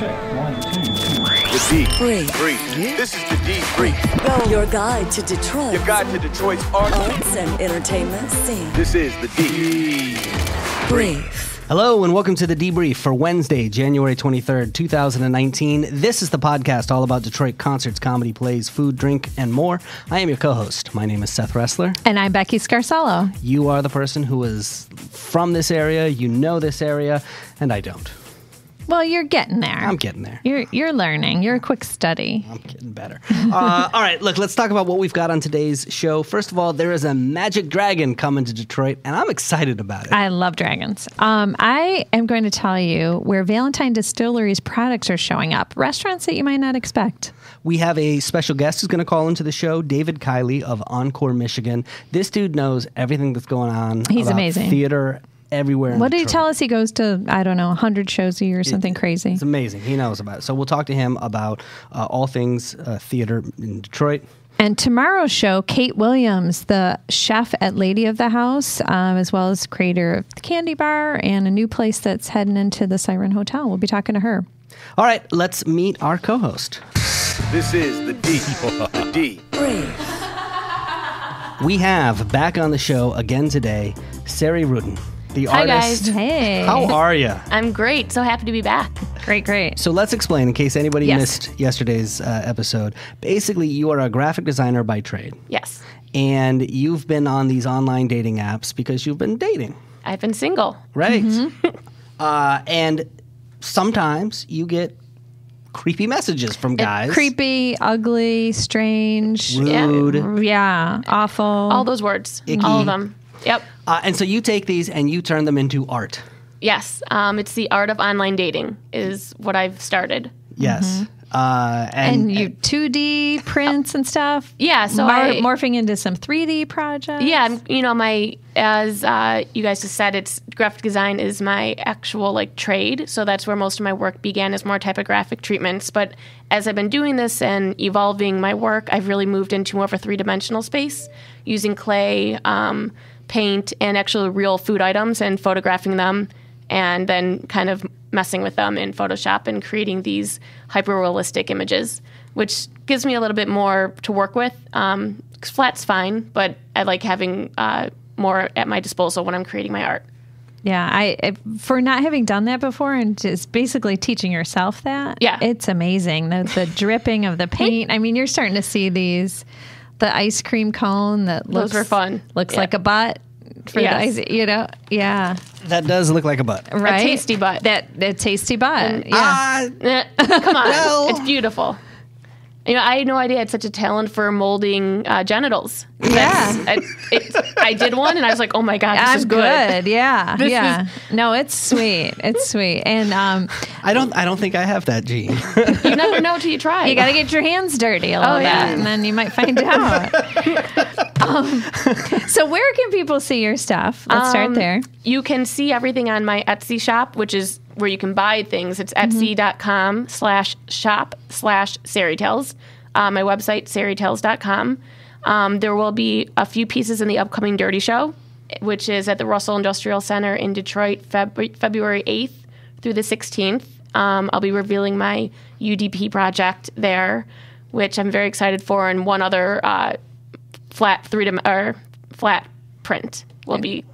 Check. 1, 2, 3. The D. Brief. This is the D Brief. Go. Your guide to Detroit. Your guide to Detroit's arts and entertainment scene. This is the D Brief. Hello and welcome to the Debrief for Wednesday, January 23rd, 2019. This is the podcast all about Detroit concerts, comedy, plays, food, drink, and more. I am your co-host. My name is Seth Ressler. And I'm Becky Scarcello. You are the person who is from this area, you know this area, and I don't. Well, you're getting there. I'm getting there. You're learning. You're a quick study. I'm getting better. All right, look, let's talk about what we've got on today's show. First of all, there is a magic dragon coming to Detroit, and I'm excited about it. I love dragons. I am going to tell you where Valentine Distillery's products are showing up. Restaurants that you might not expect. We have a special guest who's going to call into the show, David Kiley of Encore, Michigan. This dude knows everything that's going on. He's about amazing. Theater everywhere in What did he Detroit. tell us? He goes to, 100 shows a year or something crazy. It's amazing. He knows about it. So we'll talk to him about all things theater in Detroit. And tomorrow's show, Kate Williams, the chef at Lady of the House, as well as creator of the Candy Bar and a new place that's heading into the Siren Hotel. We'll be talking to her. All right, let's meet our co-host. This is the D. Brief. We have back on the show again today, Sarey Ruden, the Hi, artist. guys. Hey. How are you? I'm great. So happy to be back. Great. So let's explain, in case anybody Yes. missed yesterday's episode. Basically, you are a graphic designer by trade. Yes. And you've been on these online dating apps because you've been dating, I've been single. right? And sometimes you get creepy messages from guys. Creepy, ugly, strange. Rude. Yeah, awful. All those words. Icky. All of them. Yep. And so you take these and you turn them into art. Yes. It's the art of online dating is what I've started. Yes. and you 2D prints and stuff. Yeah. So morphing into some 3D projects. Yeah. As you guys just said, it's graphic design is my actual trade. So that's where most of my work began, is more typographic treatments. But as I've been doing this and evolving my work, I've really moved into more of a three-dimensional space using clay, paint, and actually real food items and photographing them, and then kind of messing with them in Photoshop and creating these hyper-realistic images, which gives me a little bit more to work with. 'Cause flat's fine, but I like having more at my disposal when I'm creating my art. Yeah, for not having done that before and just basically teaching yourself that, Yeah. it's amazing. The dripping of the paint. I mean, you're starting to see the ice cream cone that Those were fun. Looks Yeah. like a butt for the Yes. ice, yeah. That does look like a butt. Right? A tasty butt. That tasty butt, yeah. Come on. Well- It's beautiful. I had no idea I had such a talent for molding genitals. Yeah. I did one, and I was like, oh my God, this is I'm good. yeah, This yeah. No, it's sweet. It's sweet. And I don't think I have that gene. You never know till you try. you got to get your hands dirty a little bit, yeah. and then you might find out. So where can people see your stuff? Let's start there. You can see everything on my Etsy shop, which is where you can buy things. It's etsy.com/shop/SareyTales. My website, SareyTales.com. There will be a few pieces in the upcoming Dirty Show, which is at the Russell Industrial Center in Detroit, February 8th through the 16th. I'll be revealing my UDP project there, which I'm very excited for, and one other flat print will be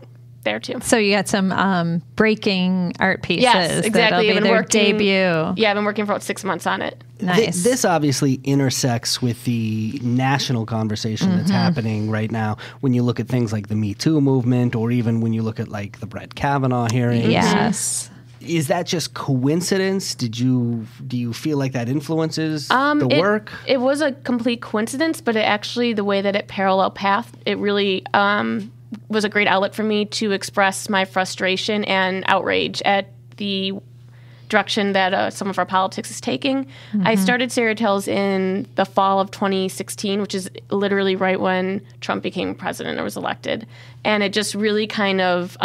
there too. So you got some breaking art pieces. Yes, exactly. That'll be their debut. Yeah, I've been working for about 6 months on it. Nice. This obviously intersects with the national conversation that's happening right now when you look at things like the Me Too movement, or even when you look at the Brett Kavanaugh hearings. Yes. Is that just coincidence? Do you feel like that influences the work? It was a complete coincidence, but the way that it parallel path, it really was a great outlet for me to express my frustration and outrage at the direction that some of our politics is taking. I started Sarey Tales in the fall of 2016, which is literally right when Trump became president or was elected. And it just really kind of,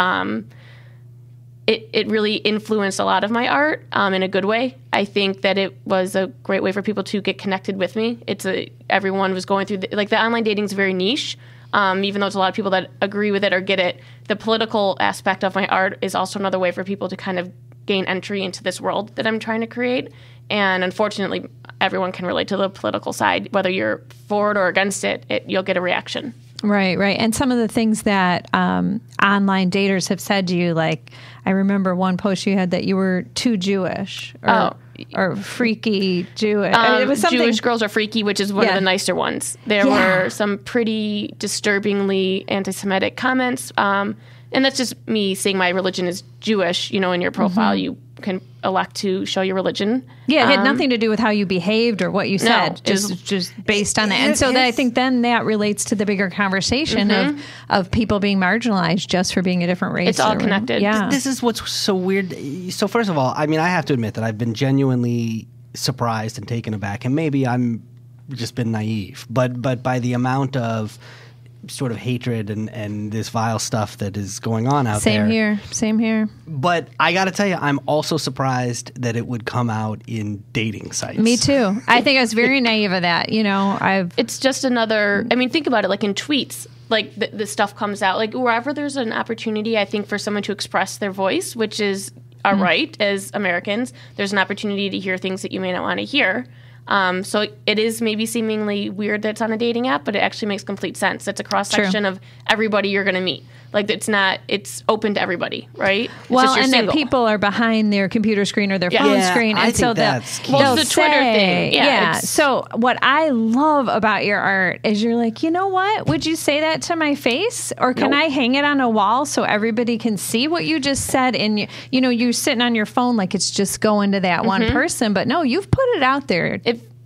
it really influenced a lot of my art in a good way. I think that it was a great way for people to get connected with me. Everyone was going through, the online dating is very niche. Even though there's a lot of people that agree with it or get it, the political aspect of my art is also another way for people to kind of gain entry into this world that I'm trying to create. And unfortunately, everyone can relate to the political side. Whether you're for it or against it, you'll get a reaction. Right. And some of the things that online daters have said to you, like, I remember one post you had that you were too Jewish or freaky Jewish. It was something. Jewish girls are freaky, which is one of the nicer ones. There were some pretty disturbingly anti-Semitic comments. And that's just me saying my religion is Jewish. You know, in your profile, you can elect to show your religion. Yeah, it had nothing to do with how you behaved or what you said, just based on that. And so I think then that relates to the bigger conversation of people being marginalized just for being a different race. It's all connected. Yeah. This is what's so weird. So first of all, I mean, I have to admit that I've been genuinely surprised and taken aback, and maybe I'm just been naive, but by the amount of sort of hatred and this vile stuff that is going on out there. Same here. But I got to tell you, I'm also surprised that it would come out in dating sites. Me too. I think I was very naive of that. You know, it's just another, I mean, think about it, like in tweets, like the stuff comes out, like wherever there's an opportunity, I think, for someone to express their voice, which is our right as Americans, there's an opportunity to hear things that you may not want to hear. So it is maybe seemingly weird that it's on a dating app, but it actually makes complete sense. It's a cross-section of everybody you're going to meet. Like, it's open to everybody, right? Well, and then people are behind their computer screen or their phone screen. And so that's key. Well, the Twitter thing. Yeah. So what I love about your art is you're like, you know what? Would you say that to my face? Or can I hang it on a wall so everybody can see what you just said? And, you know, you're sitting on your phone like it's just going to that one person. But no, you've put it out there.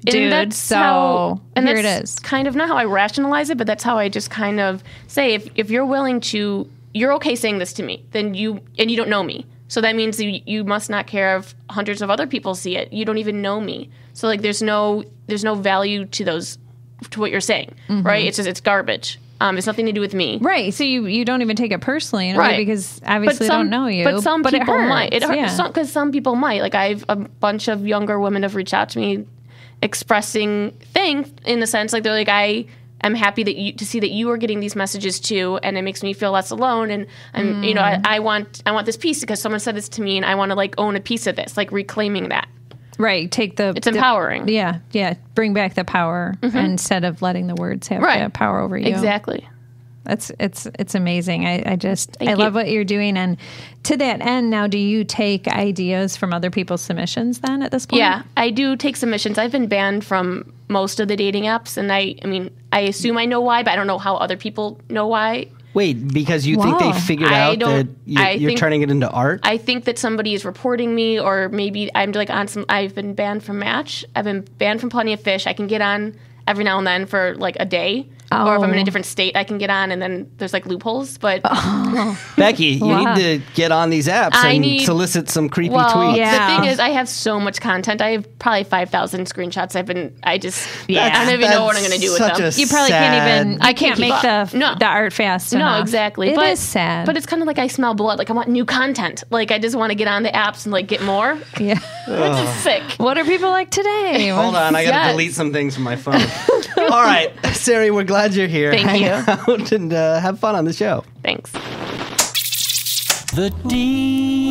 Dude, that's here it is. Kind of not how I rationalize it, but that's how I just kind of say, if you're willing to, you're okay saying this to me, then you don't know me. So that means you must not care if hundreds of other people see it. You don't even know me. So like there's no value to what you're saying, right? It's garbage. It's nothing to do with me. Right. So you don't even take it personally in a way because obviously I don't know you. But some people might. It hurts. Yeah. Because some people might. Like I have a bunch of younger women have reached out to me expressing things in the sense like they're like, I'm happy to see that you are getting these messages too, and it makes me feel less alone. And you know, I want this piece because someone said this to me, and I want to like own a piece of this, like reclaiming that. Right. It's empowering. Yeah. Bring back the power instead of letting the words have the power over you. Exactly. It's amazing. I love what you're doing. And to that end, now, do you take ideas from other people's submissions then at this point? Yeah, I do take submissions. I've been banned from most of the dating apps, and I mean, I assume I know why, but I don't know how other people know why. Wait, because you think they figured out that you're turning it into art? I think that somebody is reporting me, or maybe I'm like on some. I've been banned from Match. I've been banned from Plenty of Fish. I can get on every now and then for like a day. Or if I'm in a different state, I can get on, and then there's like loopholes. But Becky, you need to get on these apps and solicit some creepy tweets. The thing is, I have so much content. I have probably 5,000 screenshots. I don't even know what I'm going to do with them. You probably can't even. I can't make the art fast enough. No, exactly. It is sad, but it's kind of like I smell blood. Like I want new content. Like I just want to get on the apps and like get more. Yeah, which is sick. What are people like today? Hold on, I got to delete some things from my phone. All right, Sarey, we're glad you're here. Thank you. Out and have fun on the show. Thanks. The Debrief,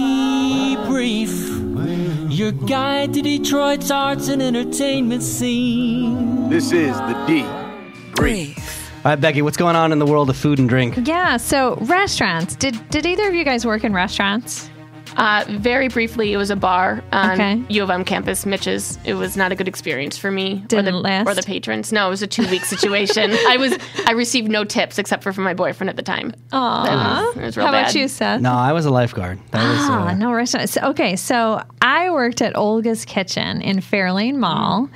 your guide to Detroit's arts and entertainment scene. This is the Debrief. All right, Becky, what's going on in the world of food and drink? Yeah, so restaurants. Did either of you guys work in restaurants? Very briefly, it was a bar on U of M campus, Mitch's. It was not a good experience for me or the patrons. No, it was a 2-week situation. I received no tips except for from my boyfriend at the time. Aww. It was real How bad. about you, Seth? No, I was a lifeguard. No restaurant. So I worked at Olga's Kitchen in Fairlane Mall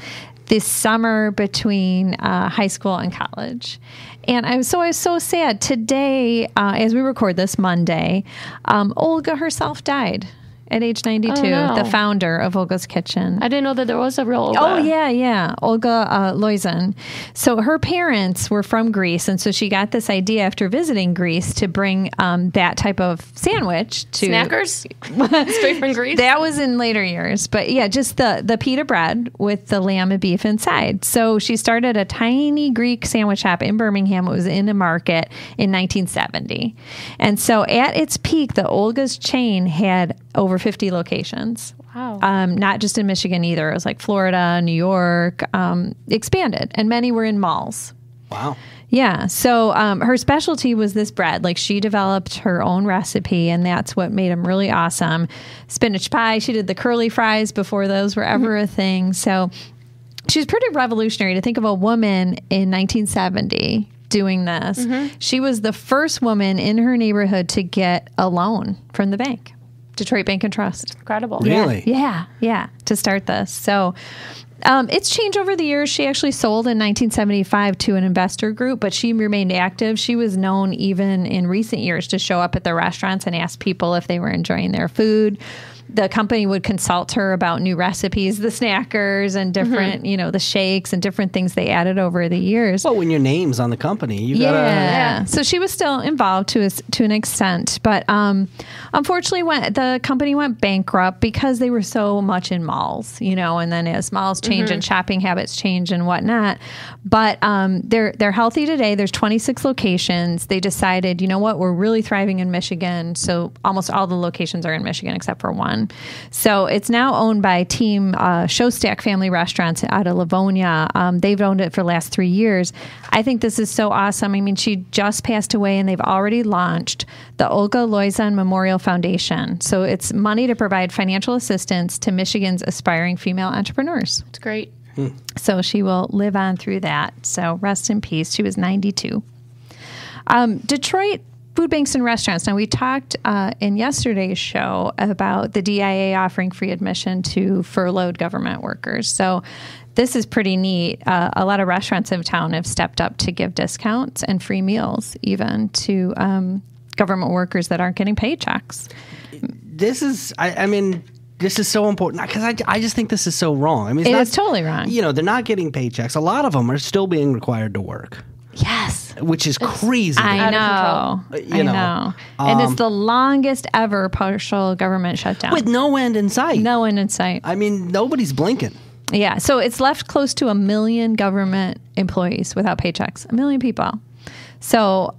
this summer between high school and college. And I was so sad. Today, as we record this Monday, Olga herself died at age 92, the founder of Olga's Kitchen. I didn't know that there was a real Olga. Oh, yeah. Olga Loizan. So her parents were from Greece, and so she got this idea after visiting Greece to bring that type of sandwich to... Snackers? Straight from Greece? That was in later years. But yeah, just the pita bread with the lamb and beef inside. So she started a tiny Greek sandwich shop in Birmingham. It was in a market in 1970. And so at its peak, the Olga's chain had over 50 locations. Wow. Not just in Michigan either. It was like Florida, New York, expanded, and many were in malls. Wow. Yeah. So her specialty was this bread. Like she developed her own recipe, and that's what made them really awesome. Spinach pie. She did the curly fries before those were ever a thing. So she's pretty revolutionary to think of a woman in 1970 doing this. She was the first woman in her neighborhood to get a loan from the bank, Detroit Bank and Trust. Incredible. Really? Yeah, to start this. So it's changed over the years. She actually sold in 1975 to an investor group, but she remained active. She was known even in recent years to show up at the restaurants and ask people if they were enjoying their food. The company would consult her about new recipes, the snackers and different, the shakes and different things they added over the years. Well, when your name's on the company, you gotta... Yeah. So she was still involved to an extent, but unfortunately, the company went bankrupt because they were so much in malls, and then as malls change and shopping habits change and whatnot. But they're healthy today. There's 26 locations. They decided, you know what, we're really thriving in Michigan. So almost all the locations are in Michigan except for one. So it's now owned by Team Showstack Family Restaurants out of Livonia. They've owned it for the last 3 years. I think this is so awesome. I mean, she just passed away, and they've already launched the Olga Loizan Memorial Foundation. So it's money to provide financial assistance to Michigan's aspiring female entrepreneurs. It's great. So she will live on through that. So rest in peace. She was 92. Detroit Food banks and restaurants. Now, we talked in yesterday's show about the DIA offering free admission to furloughed government workers. So this is pretty neat. A lot of restaurants in town have stepped up to give discounts and free meals even to government workers that aren't getting paychecks. This is, I mean, this is so important because I just think this is so wrong. I mean, it is totally wrong. They're not getting paychecks. A lot of them are still being required to work. Yes. Which is crazy. I know. I know. And it's the longest ever partial government shutdown. With no end in sight. No end in sight. I mean, nobody's blinking. Yeah. So it's left close to 1 million government employees without paychecks. 1 million people. So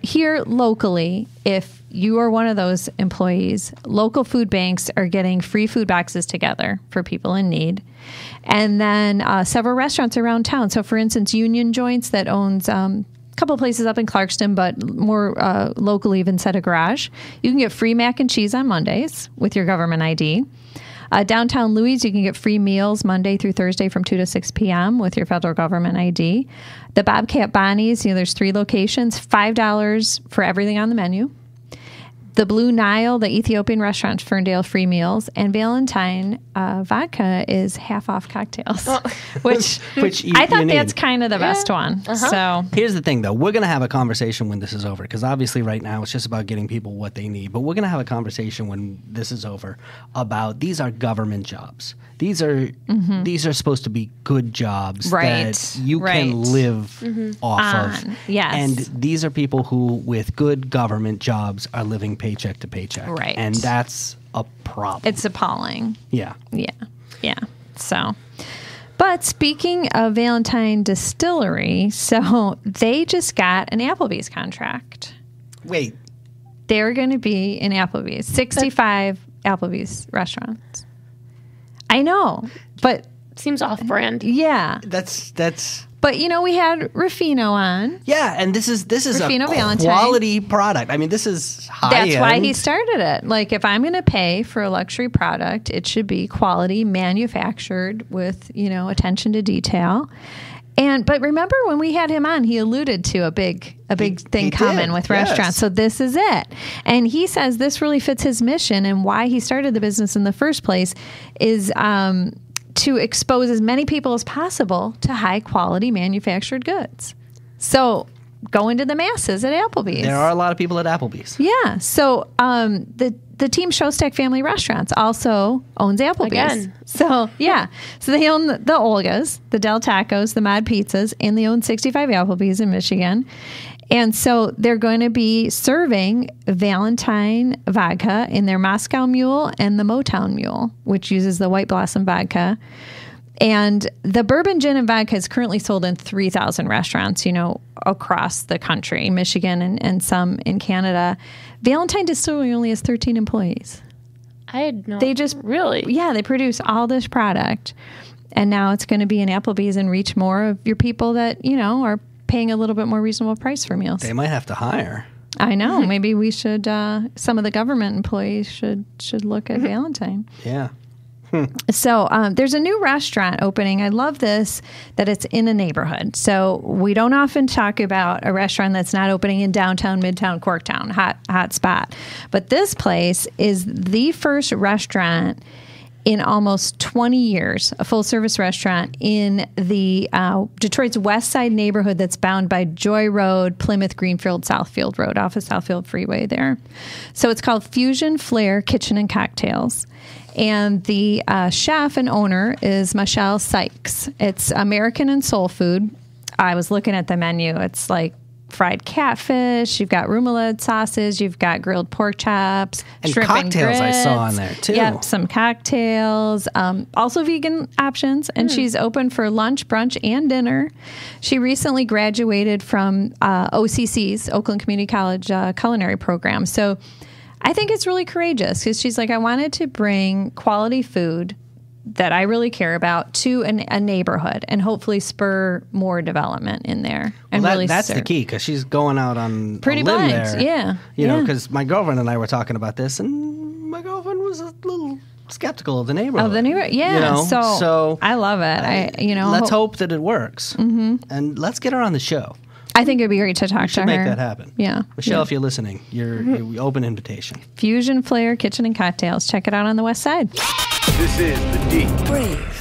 here locally, if you are one of those employees, local food banks are getting free food boxes together for people in need. And then several restaurants around town. So, for instance, Union Joints that owns a couple of places up in Clarkston, but more locally, Vincetta Garage. You can get free mac and cheese on Mondays with your government ID. Downtown Louis, you can get free meals Monday through Thursday from 2 to 6 p.m. with your federal government ID. The Bobcat Bonnie's, there's 3 locations, $5 for everything on the menu. The Blue Nile, the Ethiopian restaurant, Ferndale, free meals, and Valentine vodka is half off cocktails, which I thought that's kind of the best one. So here's the thing, though. We're going to have a conversation when this is over, because obviously right now it's just about getting people what they need. But we're going to have a conversation when this is over about these are government jobs. These are supposed to be good jobs that you can live off of. Yes. And these are people who, with good government jobs, are living paycheck to paycheck. Right. And that's a problem. It's appalling. Yeah. Yeah. So, but speaking of Valentine Distillery, so they just got an Applebee's contract. Wait. They're going to be in Applebee's, 65 Applebee's restaurants. I know, but seems off-brand. Yeah, that's. But we had Ruffino on. Yeah, and this is Ruffino a Valentine. Quality product. I mean, this is high That's end. why he started it. Like, if I'm going to pay for a luxury product, it should be quality, manufactured with attention to detail. But remember when we had him on, he alluded to a big thing coming with restaurants. So this is it. And he says this really fits his mission, and why he started the business in the first place is to expose as many people as possible to high quality manufactured goods. So go into the masses at Applebee's. There are a lot of people at Applebee's. Yeah. So the Team Showstack Family Restaurants also owns Applebee's. Again. So, yeah. So they own the Olgas, the Del Tacos, the Mod Pizzas, and they own 65 Applebee's in Michigan. And so they're going to be serving Valentine vodka in their Moscow Mule and the Motown Mule, which uses the White Blossom vodka. And the bourbon gin and vodka is currently sold in 3,000 restaurants, across the country, Michigan and some in Canada. Valentine Distillery only has 13 employees. I had no. They just really. Yeah, they produce all this product, and now it's going to be in Applebee's and reach more of your people that are paying a little bit more reasonable price for meals. They might have to hire. I know. Maybe we should. Some of the government employees should look at Valentine. Yeah. So there's a new restaurant opening. I love this, that it's in a neighborhood. So we don't often talk about a restaurant that's not opening in downtown, midtown, Corktown, hot spot. But this place is the first restaurant in almost 20 years, a full-service restaurant in the Detroit's West Side neighborhood that's bound by Joy Road, Plymouth, Greenfield, Southfield Road, off of Southfield Freeway there. So it's called Fusion Flair Kitchen and Cocktails. And the chef and owner is Michelle Sykes. It's American and soul food. I was looking at the menu. It's like fried catfish. You've got remoulade sauces. You've got grilled pork chops. And shrimp cocktails and I grits. saw on there, too. Yep, some cocktails. Also vegan options. And she's open for lunch, brunch, and dinner. She recently graduated from OCC's, Oakland Community College culinary program. So I think it's really courageous because she's like, I wanted to bring quality food that I really care about to a neighborhood and hopefully spur more development in there. And that's the key, because she's going out on pretty a limb blind. there. Yeah. You know, because my girlfriend and I were talking about this, and my girlfriend was a little skeptical of the neighborhood. Yeah. So I love it. Let's hope that it works. Mm-hmm. And let's get her on the show. I think it'd be great to talk to her. Make that happen. Yeah. Michelle, if you're listening, you're open invitation. Fusion Flair Kitchen and Cocktails. Check it out on the West Side. This is the Deep Brave.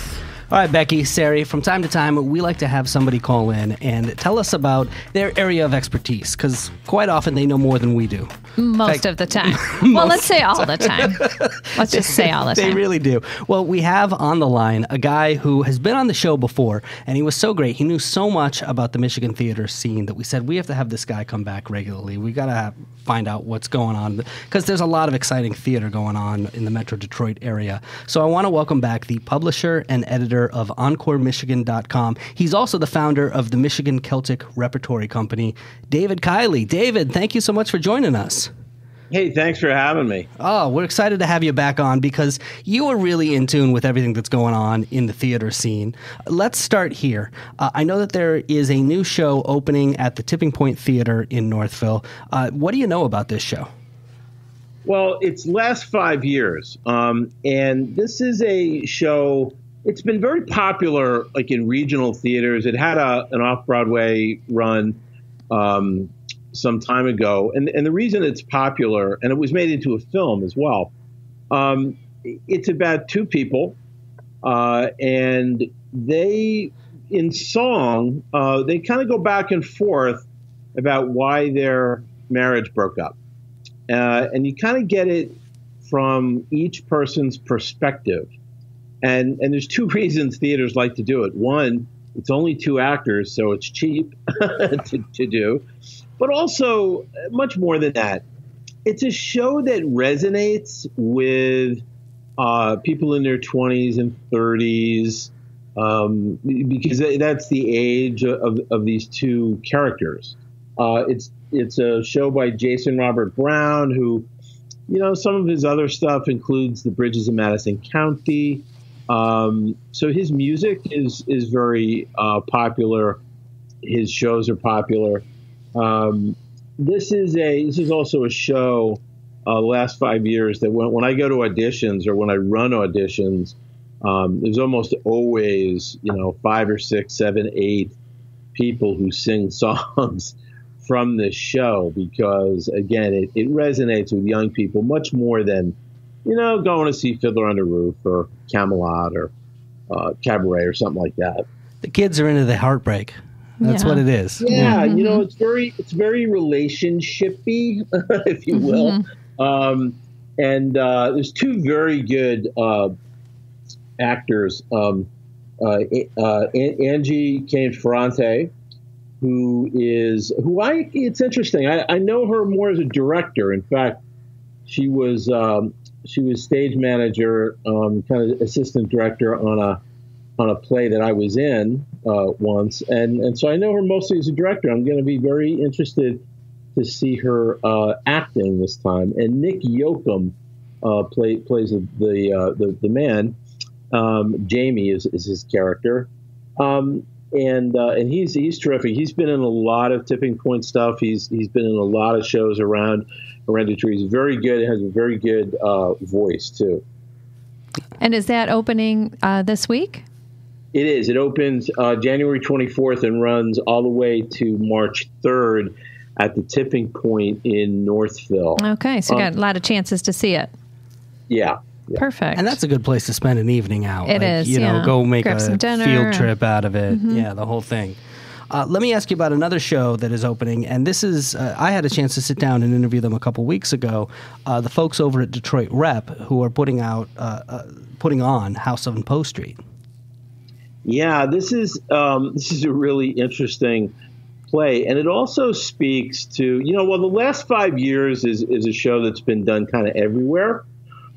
All right, Becky, Sarey, from time to time, we like to have somebody call in and tell us about their area of expertise, because quite often they know more than we do. Most of the time. Well, let's say all the time. Let's just say all the time. They really do. Well, we have on the line a guy who has been on the show before, and he was so great. He knew so much about the Michigan theater scene that we said, we have to have this guy come back regularly. We got to find out what's going on, because there's a lot of exciting theater going on in the Metro Detroit area. So I want to welcome back the publisher and editor of EncoreMichigan.com. He's also the founder of the Michigan Celtic Repertory Company, David Kiley. David, thank you so much for joining us. Hey, thanks for having me. Oh, we're excited to have you back on because you are really in tune with everything that's going on in the theater scene. Let's start here. I know that there is a new show opening at the Tipping Point Theater in Northville. What do you know about this show? Well, it's last 5 years, and this is a show. It's been very popular, like in regional theaters. It had an off-Broadway run some time ago, and the reason it's popular, and it was made into a film as well. It's about two people, and they, in song, they kind of go back and forth about why their marriage broke up, and you kind of get it from each person's perspective. And there's two reasons theaters like to do it. One, it's only two actors, so it's cheap to do. But also, much more than that, it's a show that resonates with people in their 20s and 30s, because that's the age of these two characters. It's a show by Jason Robert Brown, who, some of his other stuff includes The Bridges of Madison County. So his music is very popular. His shows are popular. This is also a show the last 5 years that when I go to auditions or when I run auditions, there's almost always 5 or 6, 7, 8 people who sing songs from this show because again it resonates with young people much more than going to see Fiddler on the Roof or Camelot or Cabaret or something like that. The kids are into the heartbreak. That's what it is. Yeah, it's very relationship-y, if you will. Mm-hmm. And there's two very good actors, Angie Cain-Ferrante, it's interesting. I know her more as a director. In fact, she was stage manager, kind of assistant director on a play that I was in once, and so I know her mostly as a director. I'm going to be very interested to see her acting this time. And Nick Yoakum plays the man. Jamie is his character, and he's terrific. He's been in a lot of Tipping Point stuff. He's been in a lot of shows around Hereditary. He's very good. He has a very good voice too. And is that opening this week? It is. It opens January 24th and runs all the way to March 3rd at the Tipping Point in Northville. Okay, so you got a lot of chances to see it. Yeah. Perfect. And that's a good place to spend an evening out. It is, You know, go make Grab a some dinner. field trip out of it. Yeah, the whole thing. Let me ask you about another show that is opening, and this is I had a chance to sit down and interview them a couple weeks ago. The folks over at Detroit Rep who are putting on House of Poe Street. Yeah, this is a really interesting play, and it also speaks to the last 5 years is a show that's been done kind of everywhere,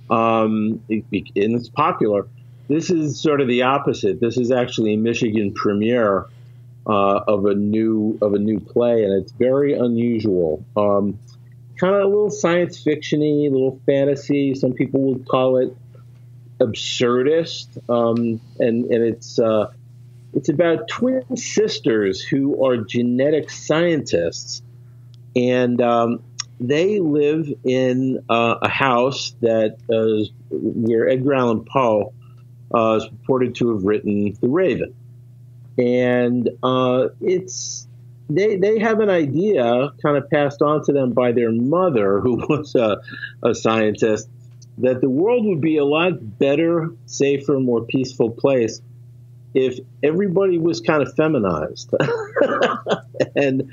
and it's popular. This is sort of the opposite. This is actually a Michigan premiere of a new play, and it's very unusual. Kind of a little science fiction-y, a little fantasy. Some people would call it absurdist, and it's about twin sisters who are genetic scientists, and they live in a house that where Edgar Allan Poe is reported to have written The Raven, and they have an idea kind of passed on to them by their mother, who was a scientist, that the world would be a lot better, safer, more peaceful place if everybody was kind of feminized. And,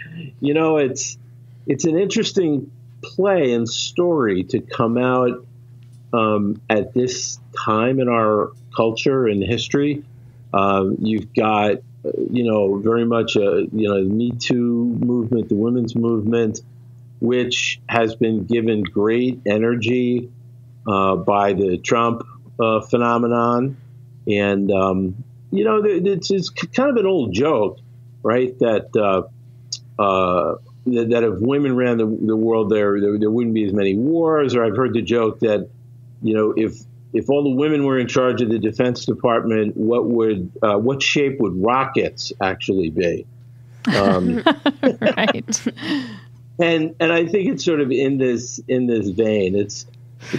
it's an interesting play and story to come out at this time in our culture and history. You've got, very much, the Me Too movement, the women's movement, which has been given great energy by the Trump phenomenon. And, it's kind of an old joke, right? That if women ran the world, there wouldn't be as many wars. Or I've heard the joke that, if all the women were in charge of the Defense Department, what shape would rockets actually be? Right. And I think it's sort of in this vein. It's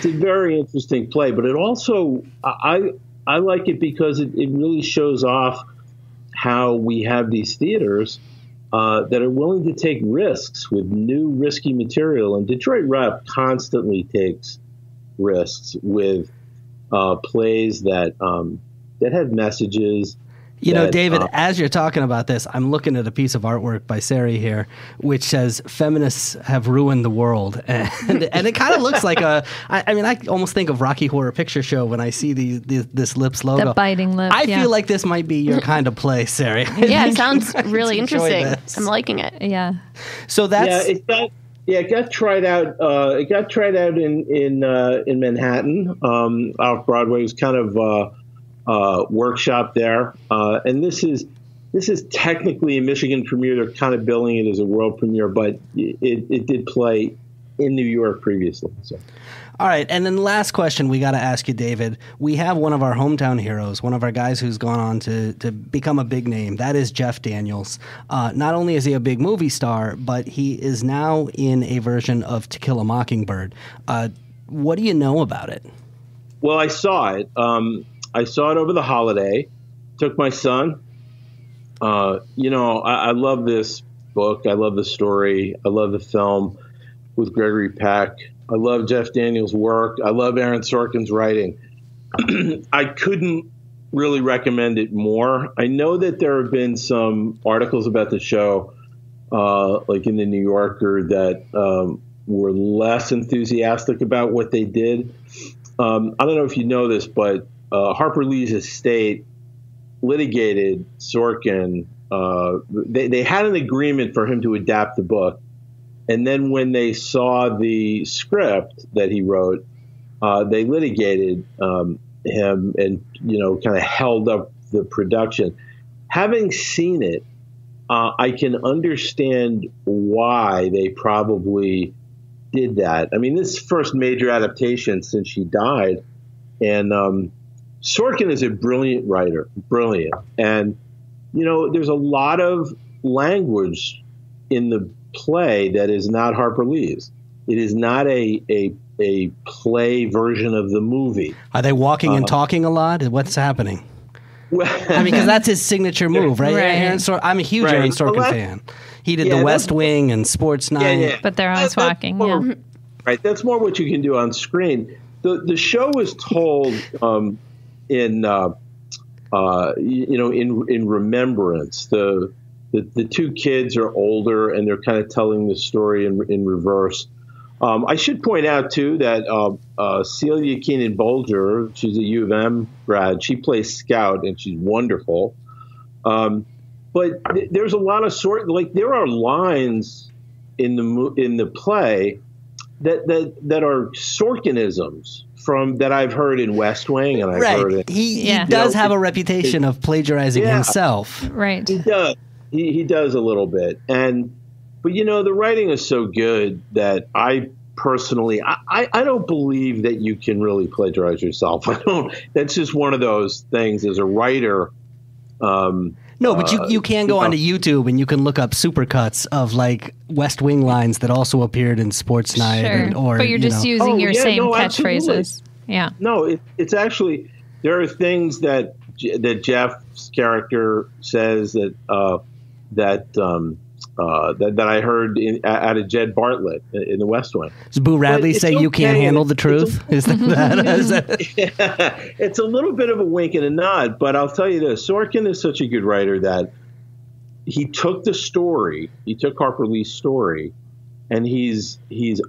a very interesting play, but it also I like it because it really shows off how we have these theaters that are willing to take risks with new risky material. And Detroit Rep constantly takes risks with plays that have messages. David, as you're talking about this, I'm looking at a piece of artwork by Sarey here, which says "Feminists have ruined the world," and it kind of looks like I almost think of Rocky Horror Picture Show when I see this Lips logo. The biting lip. I feel like this might be your kind of play, Sarey. Yeah, it sounds really interesting. I'm liking it. Yeah. So that's it got tried out. It got tried out in Manhattan. Off Broadway. It was kind of workshop there, and this is technically a Michigan premiere. They're kind of billing it as a world premiere, but it did play in New York previously. So. All right, and then the last question we got to ask you, David. We have one of our hometown heroes, one of our guys who's gone on to become a big name. That is Jeff Daniels. Not only is he a big movie star, but he is now in a version of To Kill a Mockingbird. What do you know about it? Well, I saw it. I saw it over the holiday. Took my son. I love this book. I love the story. I love the film with Gregory Peck. I love Jeff Daniels' work. I love Aaron Sorkin's writing. I couldn't really recommend it more. I know that there have been some articles about the show, like in the New Yorker, that were less enthusiastic about what they did. I don't know if you know this, but Harper Lee's estate litigated Sorkin. They had an agreement for him to adapt the book. And then when they saw the script that he wrote, they litigated him and, kind of held up the production. Having seen it, I can understand why they probably did that. I mean, this first major adaptation since she died, and Sorkin is a brilliant writer, brilliant. And, there's a lot of language in the play that is not Harper Lee's. It is not a play version of the movie. Are they walking and talking a lot? What's happening? Well, I mean, because that's his signature move, right? I'm a huge Aaron Sorkin fan. He did The West Wing and Sports Night. Yeah. But they're always walking. Right. That's more what you can do on screen. The show is told in remembrance. The two kids are older and they're kind of telling the story in reverse. I should point out, too, that Celia Keenan-Bolger, she's a U of M grad. She plays Scout, and she's wonderful. But there's a lot of there are lines in the play that are Sorkinisms that I've heard in West Wing, and I've heard it. He does have a reputation of plagiarizing himself. Right. He does. He does a little bit, But, the writing is so good that I personally, I don't believe that you can really plagiarize yourself. That's just one of those things as a writer. No, but you can go onto YouTube and you can look up supercuts of West Wing lines that also appered in Sports Night. Sure. But you're just using your same catchphrases. Yeah. No, it's actually, there are things that Jeff's character says that I heard out of Jed Bartlett in the West Wing. Does Boo Radley say you can't handle the truth? Is that? Yeah, it's a little bit of a wink and a nod, but I'll tell you this. Sorkin is such a good writer that he took Harper Lee's story, and he's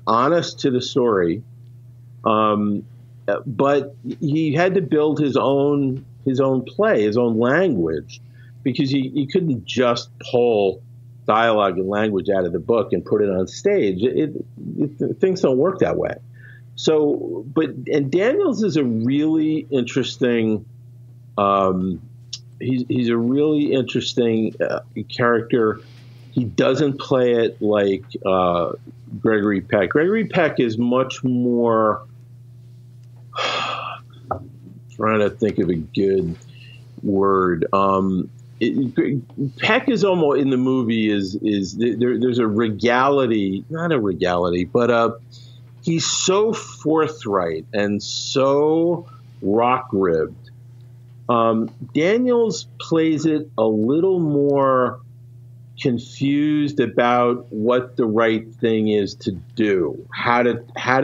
honest to the story, but he had to build his own play, his own language, because he couldn't just pull dialogue and language out of the book and put it on stage. Things don't work that way. So, and Daniels is a really interesting. He's a really interesting character. He doesn't play it like Gregory Peck. Gregory Peck is much more. Trying to think of a good word. Peck is almost in the movie there's a regality, not a regality, but he's so forthright and so rock-ribbed. Daniels plays it a little more confused about what the right thing is to do, how to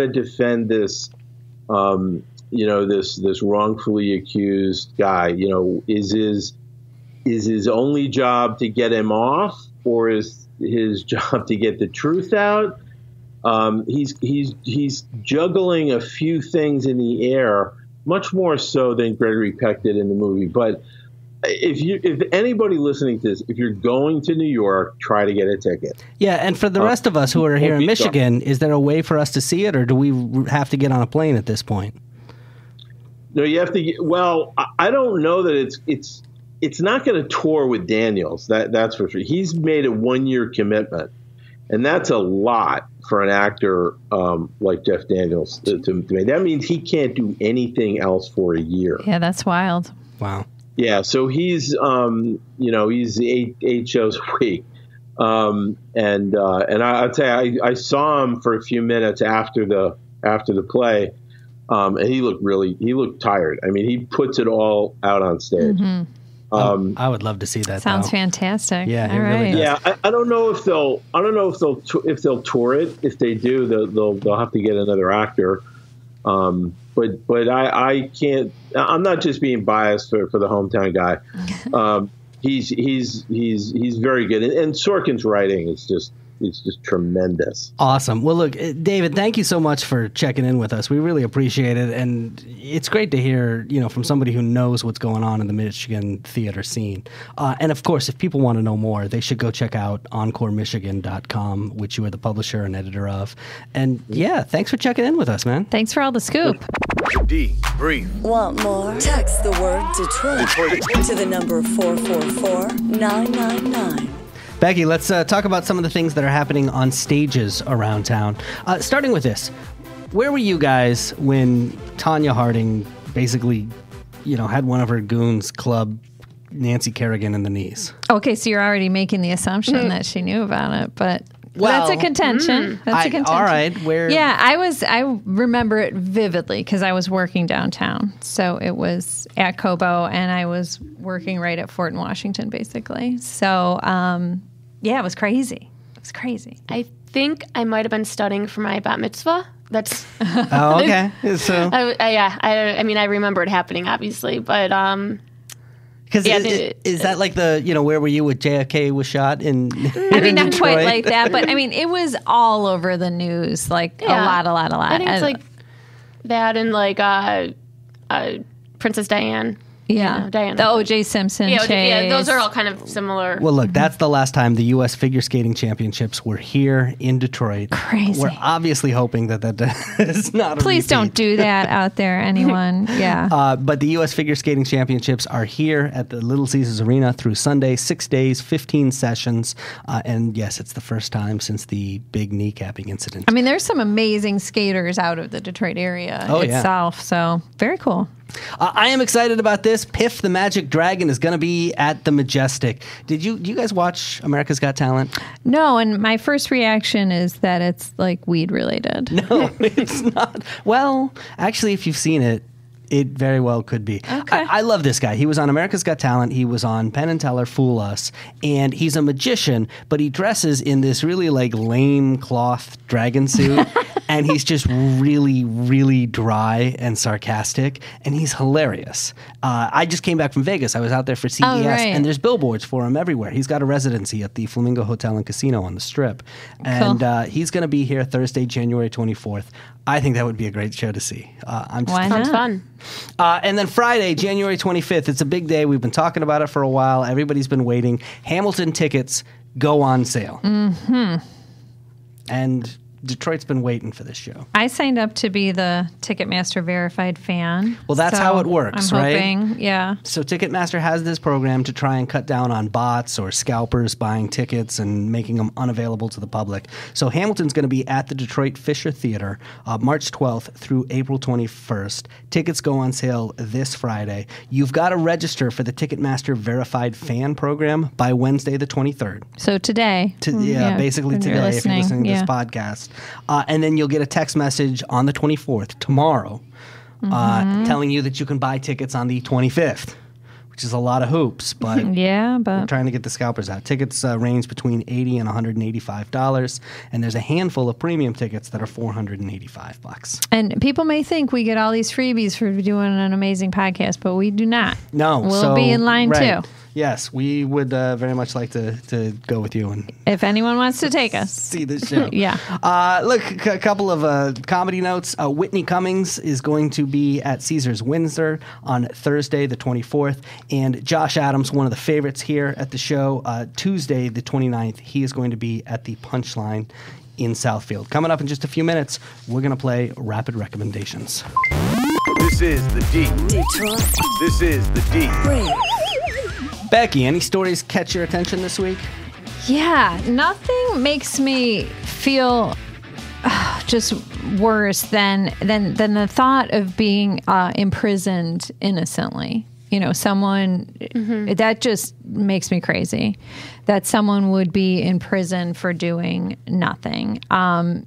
defend this, this wrongfully accused guy. Is his only job to get him off, or is his job to get the truth out? He's juggling a few things in the air, much more so than Gregory Peck did in the movie. But if anybody listening to this, if you're going to New York, try to get a ticket. Yeah, and for the rest of us who are here in Michigan, is there a way for us to see it, or do we have to get on a plane at this point? No, you have to. Well, I don't know that it's not going to tour with Daniels. That's for sure. He's made a 1-year commitment, and that's a lot for an actor like Jeff Daniels to make. That means he can't do anything else for a year. Yeah, that's wild. Wow. Yeah, so he's he's eight shows a week, and I'll tell you, I saw him for a few minutes after the play, and he looked tired. I mean, he puts it all out on stage. Mm-hmm. I would love to see that. Sounds fantastic. Yeah, it really does. Yeah, I don't know if they'll tour it. If they do, they'll have to get another actor. But I can't. I'm not just being biased for the hometown guy. He's very good, and Sorkin's writing is just tremendous. Awesome. Well, look, David, thank you so much for checking in with us. We really appreciate it, and it's great to hear, from somebody who knows what's going on in the Michigan theater scene. And of course, if people want to know more, they should go check out EncoreMichigan.com, which you are the publisher and editor of. And yeah, thanks for checking in with us, man. Thanks for all the scoop. Debrief. Want more? Text the word Detroit to the number 444-999. Becky, let's talk about some of the things that are happening on stages around town. Starting with this. Where were you guys when Tonya Harding basically, had one of her goons club Nancy Kerrigan in the knees? Okay, so you're already making the assumption that she knew about it, but that's a contention. That's a contention. All right, where? Yeah, I remember it vividly because I was working downtown. So it was at Cobo, and I was working right at Fort in Washington, basically. So, it was crazy. It was crazy. I think I might have been studying for my bat mitzvah. That's oh, okay. So I remember it happening, obviously, but because is that like the where were you when JFK was shot in? I mean, not quite like that, but I mean, it was all over the news, like a lot. I think it's like that and like Princess Diana. Yeah, Diana. The O.J. Simpson chase. Yeah, those are all kind of similar. Well, look, that's the last time the U.S. Figure Skating Championships were here in Detroit. Crazy. We're obviously hoping that is not a Please repeat. Don't do that out there, anyone. Yeah. But the U.S. Figure Skating Championships are here at the Little Caesars Arena through Sunday, 6 days, 15 sessions. And yes, it's the first time since the big kneecapping incident. I mean, there's some amazing skaters out of the Detroit area itself. So very cool. I am excited about this. Piff the Magic Dragon is going to be at the Majestic. Do you guys watch America's Got Talent? No, and my first reaction is that it's like weed related. No, it's not. Well, actually, if you've seen it, it very well could be. Okay. I love this guy. He was on America's Got Talent. He was on Penn and Teller, Fool Us. And he's a magician, but he dresses in this really like lame cloth dragon suit. And he's just really, really dry and sarcastic. And he's hilarious. I just came back from Vegas. I was out there for CES. And there's billboards for him everywhere. He's got a residency at the Flamingo Hotel and Casino on the Strip. And he's going to be here Thursday, January 24th. I think that would be a great show to see. Why not? Sounds fun. And then Friday, January 25th, it's a big day. We've been talking about it for a while. Everybody's been waiting. Hamilton tickets go on sale. Mm-hmm. And Detroit's been waiting for this show. I signed up to be the Ticketmaster verified fan. Well, that's how it works, I'm right? Hoping, yeah. So Ticketmaster has this program to try and cut down on bots or scalpers buying tickets and making them unavailable to the public. So Hamilton's going to be at the Detroit Fisher Theater March 12th through April 21st. Tickets go on sale this Friday. You've got to register for the Ticketmaster verified fan program by Wednesday the 23rd. So today. Basically today if you're listening to this podcast. And then you'll get a text message on the 24th, tomorrow, telling you that you can buy tickets on the 25th, which is a lot of hoops. But we're trying to get the scalpers out. Tickets range between $80 and $185, and there's a handful of premium tickets that are $485. And people may think we get all these freebies for doing an amazing podcast, but we do not. No. We'll be in line too. Yes, we would very much like to go with you. And if anyone wants to take us. See this show. Yeah. Look, a couple of comedy notes. Whitney Cummings is going to be at Caesars Windsor on Thursday, the 24th. And Josh Adams, one of the favorites here at the show, Tuesday, the 29th, he is going to be at the Punchline in Southfield. Coming up in just a few minutes, we're going to play Rapid Recommendations. This is the D. Detroit. This is the D. Brave. Becky, any stories catch your attention this week? Yeah, nothing makes me feel just worse than the thought of being imprisoned innocently. Someone that just makes me crazy. That someone would be in prison for doing nothing.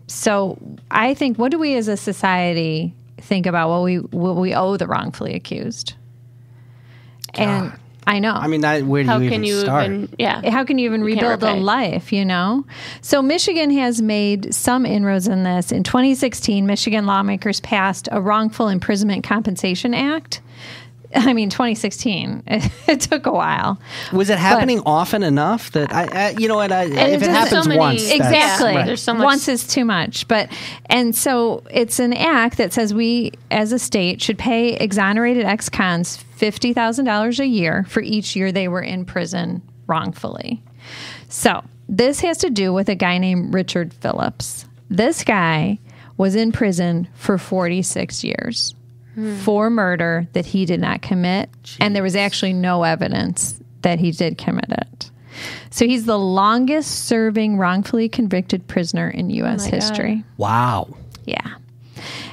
So I think, what do we as a society think about what we owe the wrongfully accused? And I know. I mean, where do you even start? How can you even rebuild a life, So Michigan has made some inroads in this. In 2016, Michigan lawmakers passed a wrongful imprisonment compensation act. I mean, 2016. It took a while. Was it happening often enough that if it happens once, exactly, right. There's so much. Once is too much. And so it's an act that says we, as a state, should pay exonerated ex-cons $50,000 a year for each year they were in prison wrongfully. So this has to do with a guy named Richard Phillips. This guy was in prison for 46 years. For murder that he did not commit. Jeez. And there was actually no evidence that he did commit it. So he's the longest serving wrongfully convicted prisoner in U.S. history. Wow. Yeah.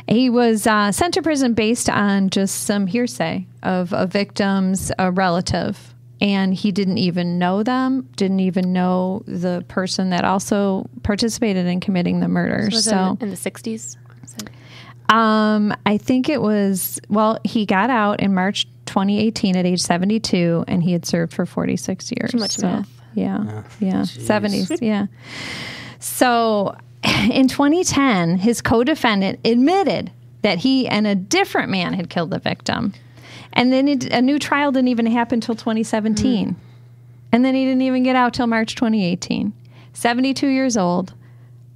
He was sent to prison based on just some hearsay of a victim's relative. And he didn't even know them, didn't even know the person that also participated in committing the murder. So in the 60s? I think it was, he got out in March 2018 at age 72, and he had served for 46 years. Too much math. Yeah, 70s, yeah. So in 2010, his co-defendant admitted that he and a different man had killed the victim. And then a new trial didn't even happen until 2017. And then he didn't even get out till March 2018. 72 years old.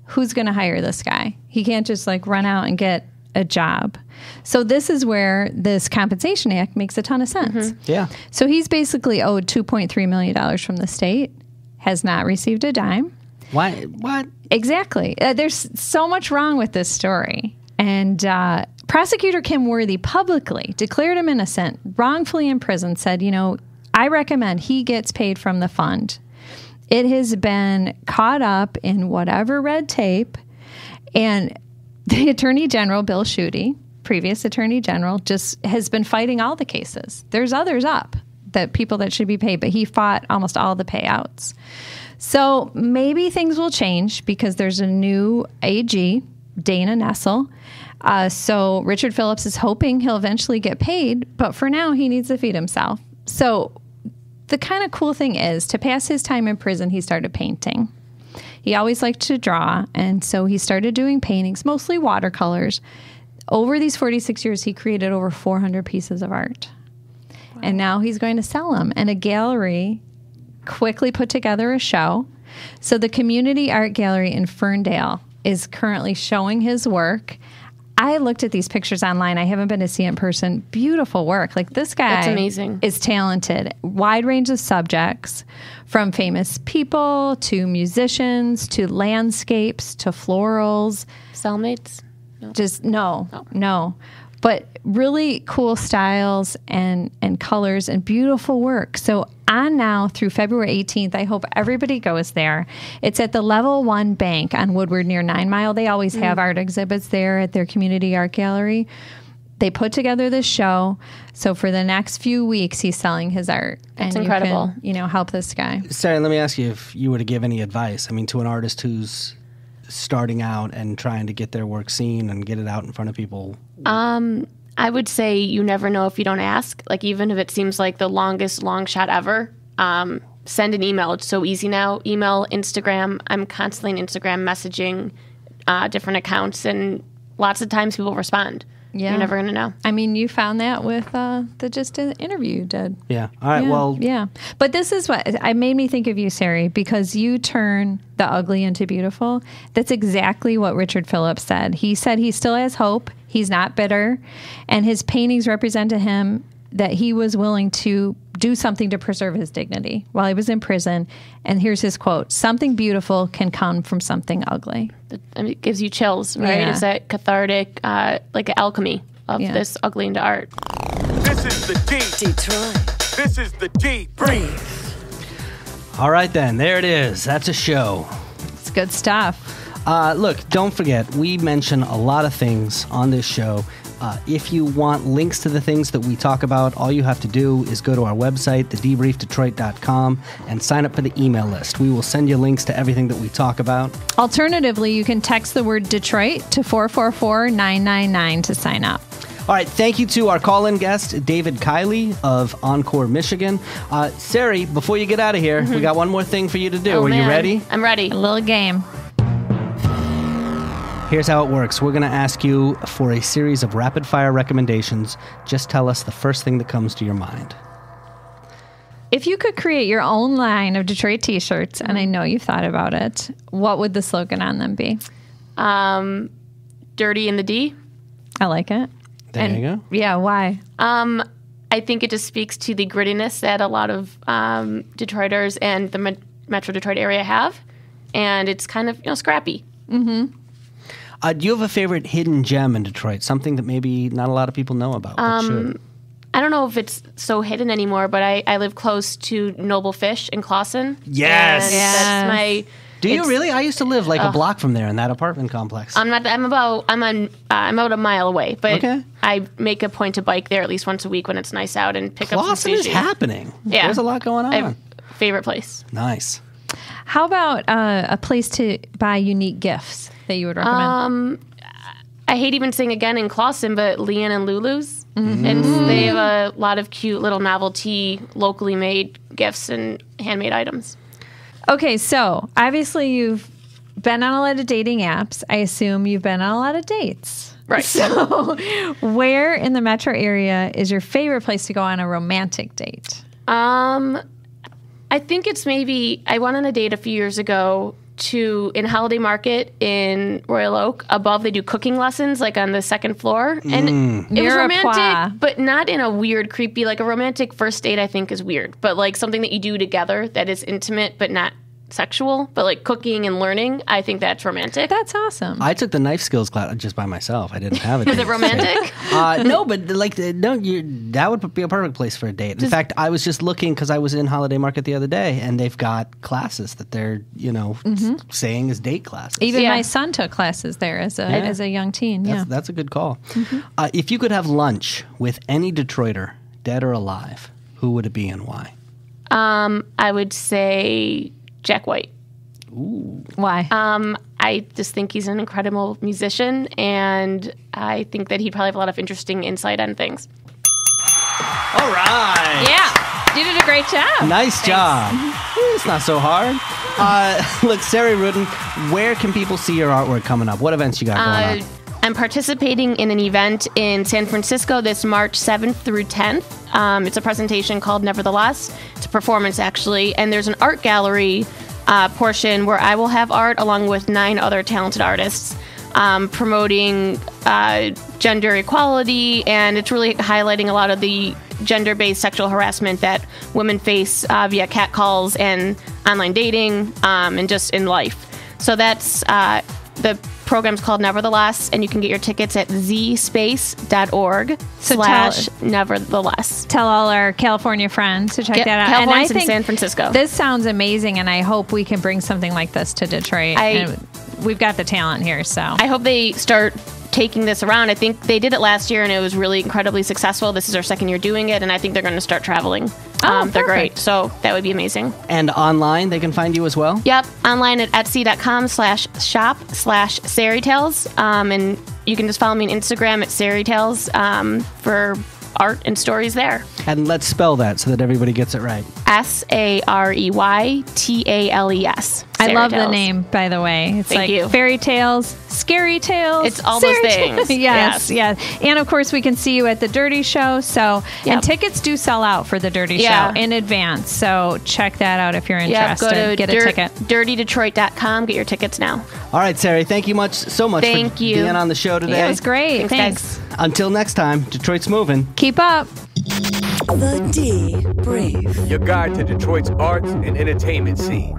Who's going to hire this guy? He can't just run out and get a job. So this is where this Compensation Act makes a ton of sense. Yeah. So he's basically owed $2.3 million from the state, has not received a dime. Why? What? Exactly. There's so much wrong with this story. And Prosecutor Kim Worthy publicly declared him innocent, wrongfully imprisoned, said, I recommend he gets paid from the fund. It has been caught up in whatever red tape, and the Attorney General, Bill Schuette, previous Attorney General, just has been fighting all the cases. There's others up, that people that should be paid, but he fought almost all the payouts. So maybe things will change because there's a new AG, Dana Nessel. So Richard Phillips is hoping he'll eventually get paid, but for now he needs to feed himself. So the kind of cool thing is, to pass his time in prison, he started painting. He always liked to draw, and so he started doing paintings, mostly watercolors. Over these 46 years, he created over 400 pieces of art. Wow. And now he's going to sell them. And a gallery quickly put together a show. So the Community Art Gallery in Ferndale is currently showing his work. I looked at these pictures online. I haven't been to see it in person. Beautiful work. This guy That's amazing. Is talented. Wide range of subjects, from famous people to musicians to landscapes to florals. Cellmates? No. No. But really cool styles and colors and beautiful work. So on now through February 18th, I hope everybody goes there. It's at the Level 1 Bank on Woodward near 9 Mile. They always have art exhibits there at their Community Art Gallery. They put together this show. So for the next few weeks, he's selling his art. That's and incredible. You can, help this guy. Sarey, let me ask you if you were to give any advice. To an artist who's starting out and trying to get their work seen and get it out in front of people. I would say you never know if you don't ask. Even if it seems like the longest long shot ever, send an email. It's so easy now. Email, Instagram. I'm constantly on Instagram messaging different accounts, and lots of times people respond. Yeah. You're never going to know. You found that with the interview you did. Yeah. All right. Yeah. But this is what I made me think of you, Sarey, because you turn the ugly into beautiful. That's exactly what Richard Phillips said. He said he still has hope. He's not bitter. And his paintings represent to him that he was willing to do something to preserve his dignity while he was in prison. And here's his quote: "Something beautiful can come from something ugly." It gives you chills, right? Yeah. It's that cathartic, like an alchemy of this ugly into art. This is the deep. Detroit. This is the deep. Brief. All right, then. There it is. That's a show. It's good stuff. Look, don't forget, we mention a lot of things on this show. If you want links to the things that we talk about, all you have to do is go to our website, thedebriefdetroit.com, and sign up for the email list. We will send you links to everything that we talk about. Alternatively, you can text the word Detroit to 444-999 to sign up. All right, thank you to our call-in guest, David Kiley of Encore, Michigan. Sarey, before you get out of here, we got one more thing for you to do. Are you ready? I'm ready. A little game. Here's how it works. We're going to ask you for a series of rapid-fire recommendations. Just tell us the first thing that comes to your mind. If you could create your own line of Detroit t-shirts, and I know you've thought about it, what would the slogan on them be? Dirty in the D. I like it. There you go. Yeah, why? I think it just speaks to the grittiness that a lot of Detroiters and the Metro Detroit area have, and it's kind of scrappy. Mm-hmm. Do you have a favorite hidden gem in Detroit? Something that maybe not a lot of people know about, but should? I don't know if it's so hidden anymore, but I live close to Noble Fish in Clawson. Yes. And that's my... Do you really? I used to live like a block from there in that apartment complex. I'm about a mile away, but Okay. I make a point to bike there at least once a week when it's nice out and pick up some Clawson sushi. is happening. Yeah. There's a lot going on. Favorite place. Nice. How about a place to buy unique gifts that you would recommend? I hate even saying again in Clawson, but Leanne and Lulu's. They have a lot of cute little novelty, locally made gifts and handmade items. Okay, so obviously you've been on a lot of dating apps. I assume you've been on a lot of dates. Right. So where in the metro area is your favorite place to go on a romantic date? I think it's maybe I went on a date a few years ago in Holiday Market in Royal Oak. Above, they do cooking lessons, like on the second floor, and it was romantic, but not in a weird, creepy. Like a romantic first date, I think is weird, but like something that you do together that is intimate but not sexual, but like cooking and learning, I think that's romantic. That's awesome. I took the knife skills class just by myself. I didn't have it. Is it romantic? No, but that would be a perfect place for a date. In fact, I was just looking because I was in Holiday Market the other day, and they've got classes that they're saying is date classes. Even my son took classes there as a young teen. That's a good call. If you could have lunch with any Detroiter, dead or alive, who would it be and why? I would say Jack White. Ooh. Why? I just think he's an incredible musician, and I think that he'd probably have a lot of interesting insight on things. All right. Yeah, you did a great job. Nice job. It's not so hard. Look, Sarey Ruden, where can people see your artwork coming up? What events you got going on? I'm participating in an event in San Francisco this March 7th through 10th. It's a presentation called Nevertheless. It's a performance, actually. And there's an art gallery portion where I will have art along with 9 other talented artists promoting gender equality. And it's really highlighting a lot of the gender-based sexual harassment that women face via catcalls and online dating and just in life. So that's the program's called Nevertheless, and you can get your tickets at zspace.org/nevertheless. Tell all our California friends to check that out. California's in San Francisco. This sounds amazing, and I hope we can bring something like this to Detroit. We've got the talent here, so I hope they start taking this around. I think they did it last year, and it was really incredibly successful. This is our second year doing it, and I think they're going to start traveling. They're great, so that would be amazing. And online, they can find you as well? Yep, online at etsy.com/shop/SareyTales. And you can just follow me on Instagram at SareyTales for art and stories there. And let's spell that so that everybody gets it right. SareyTales. I love the name, by the way. It's Thank you. Fairy tales, scary tales. It's all those things. Yes. And of course, we can see you at the Dirty Show. So, and tickets do sell out for the Dirty Show in advance. So check that out if you're interested. Go to get a ticket. DirtyDetroit.com. Get your tickets now. All right, Sarey. Thank you so much for being on the show today. Yeah, it was great. Thanks. Until next time, Detroit's moving. Keep up. The Debrief. Your guide to Detroit's arts and entertainment scene.